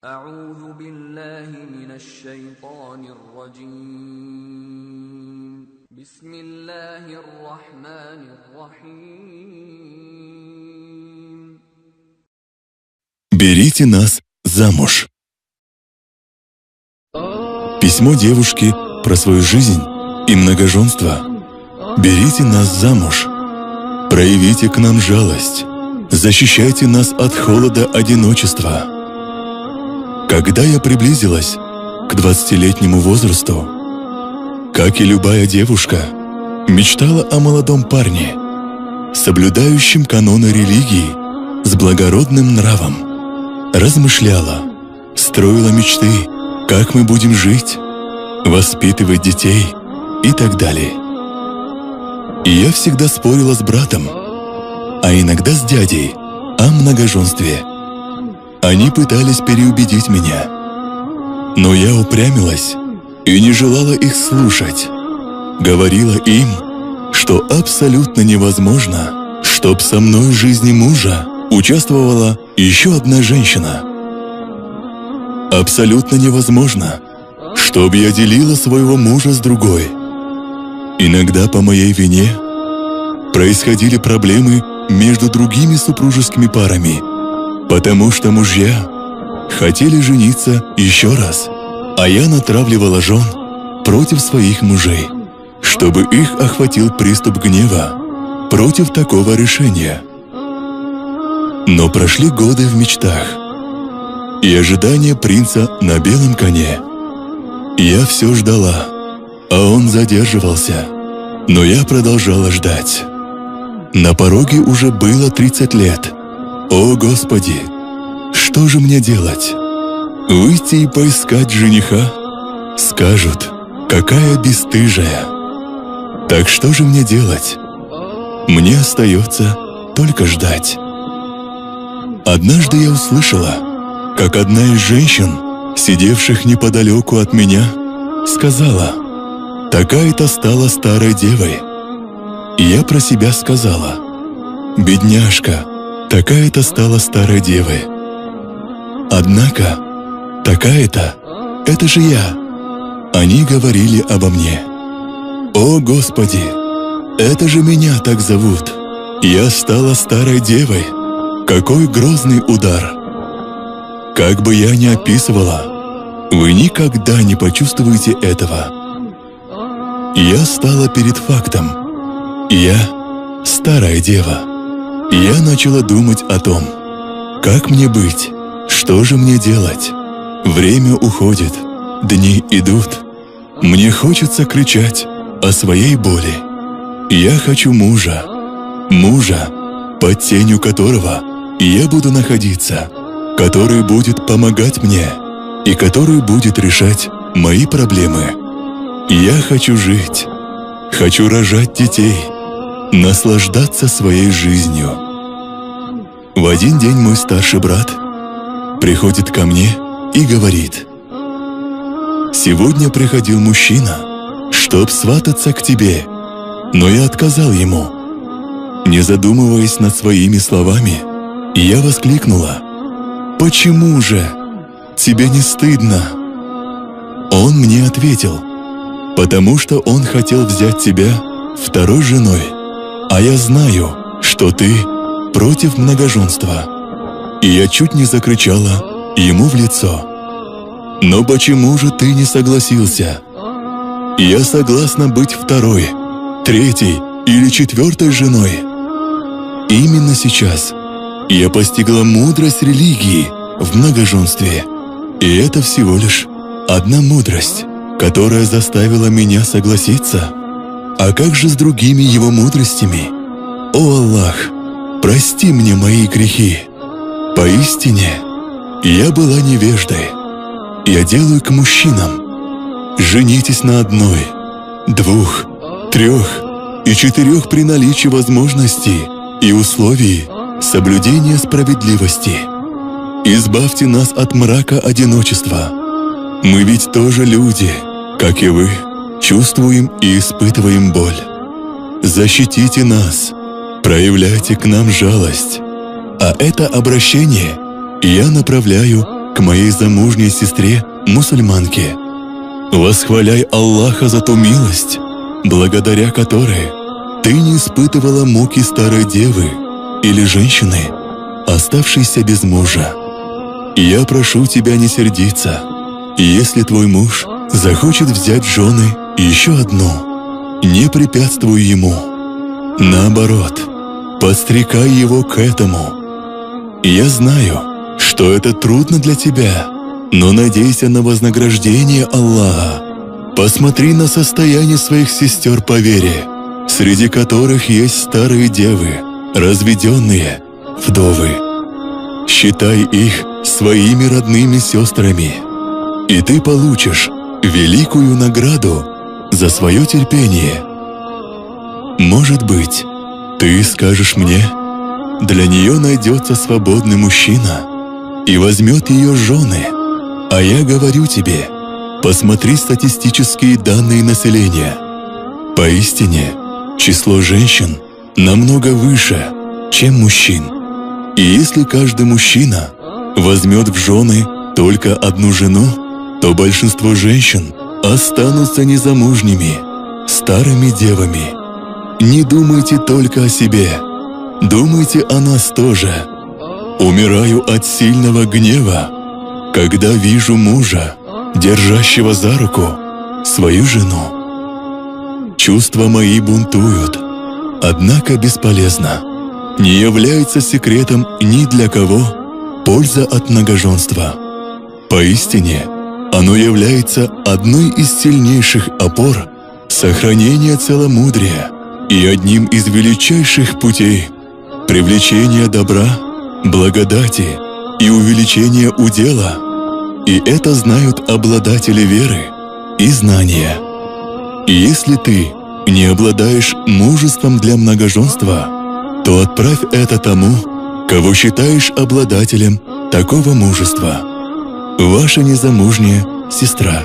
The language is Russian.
أعوذ بالله من الشيطان الرجيم بسم الله الرحمن الرحيم Берите нас замуж. Письмо девушки про свою жизнь и многоженство. Берите нас замуж. Проявите к нам жалость. Защищайте нас от холода одиночества. Когда я приблизилась к 20-летнему возрасту, как и любая девушка, мечтала о молодом парне, соблюдающем каноны религии, с благородным нравом, размышляла, строила мечты, как мы будем жить, воспитывать детей и так далее. И я всегда спорила с братом, а иногда с дядей, о многоженстве. Они пытались переубедить меня, но я упрямилась и не желала их слушать. Говорила им, что абсолютно невозможно, чтоб со мной в жизни мужа участвовала еще одна женщина. Абсолютно невозможно, чтоб я делила своего мужа с другой. Иногда по моей вине происходили проблемы между другими супружескими парами, потому что мужья хотели жениться еще раз, а я натравливала жен против своих мужей, чтобы их охватил приступ гнева против такого решения. Но прошли годы в мечтах и ожидание принца на белом коне. Я все ждала, а он задерживался, но я продолжала ждать. На пороге уже было 30 лет. О, Господи! Что же мне делать? Выйти и поискать жениха? Скажут, какая бесстыжая. Так что же мне делать? Мне остается только ждать. Однажды я услышала, как одна из женщин, сидевших неподалеку от меня, сказала: «Такая-то стала старой девой». И я про себя сказала: «Бедняжка, такая-то стала старой девой». Однако, такая-то — это же я. Они говорили обо мне. О, Господи, это же меня так зовут. Я стала старой девой. Какой грозный удар! Как бы я ни описывала, вы никогда не почувствуете этого. Я стала перед фактом. Я старая дева. Я начала думать о том, как мне быть, что же мне делать. Время уходит, дни идут. Мне хочется кричать о своей боли. Я хочу мужа, под тенью которого я буду находиться, который будет помогать мне и который будет решать мои проблемы. Я хочу жить, хочу рожать детей, наслаждаться своей жизнью. В один день мой старший брат приходит ко мне и говорит: «Сегодня приходил мужчина, чтоб свататься к тебе, но я отказал ему». Не задумываясь над своими словами, я воскликнула: «Почему же? Тебе не стыдно?» Он мне ответил: «Потому что он хотел взять тебя второй женой, а я знаю, что ты против многоженства». И я чуть не закричала ему в лицо: «Но почему же ты не согласился? Я согласна быть второй, третьей или четвертой женой». Именно сейчас я постигла мудрость религии в многоженстве. И это всего лишь одна мудрость, которая заставила меня согласиться. А как же с другими его мудростями? О Аллах, прости мне мои грехи. Поистине, я была невеждой. Я делаю к мужчинам: женитесь на одной, двух, трех и четырех при наличии возможностей и условий соблюдения справедливости. Избавьте нас от мрака одиночества. Мы ведь тоже люди, как и вы, чувствуем и испытываем боль. Защитите нас, проявляйте к нам жалость. А это обращение я направляю к моей замужней сестре, мусульманке. Восхваляй Аллаха за ту милость, благодаря которой ты не испытывала муки старой девы или женщины, оставшейся без мужа. Я прошу тебя не сердиться. Если твой муж захочет взять в жены еще одну, не препятствуй ему. Наоборот, подстрекай его к этому. Я знаю, что это трудно для тебя, но надейся на вознаграждение Аллаха. Посмотри на состояние своих сестер по вере, среди которых есть старые девы, разведенные, вдовы. Считай их своими родными сестрами, и ты получишь великую награду за свое терпение. Может быть, ты скажешь мне, для нее найдется свободный мужчина и возьмет ее жены, а я говорю тебе, посмотри статистические данные населения. Поистине, число женщин намного выше, чем мужчин. И если каждый мужчина возьмет в жены только одну жену, то большинство женщин останутся незамужними, старыми девами. Не думайте только о себе, думайте о нас тоже. Умираю от сильного гнева, когда вижу мужа, держащего за руку свою жену. Чувства мои бунтуют, однако бесполезно. Не является секретом ни для кого польза от многоженства. Поистине, оно является одной из сильнейших опор сохранения целомудрия и одним из величайших путей привлечения добра, благодати и увеличения удела. И это знают обладатели веры и знания. И если ты не обладаешь мужеством для многоженства, то отправь это тому, кого считаешь обладателем такого мужества. Ваша незамужняя сестра.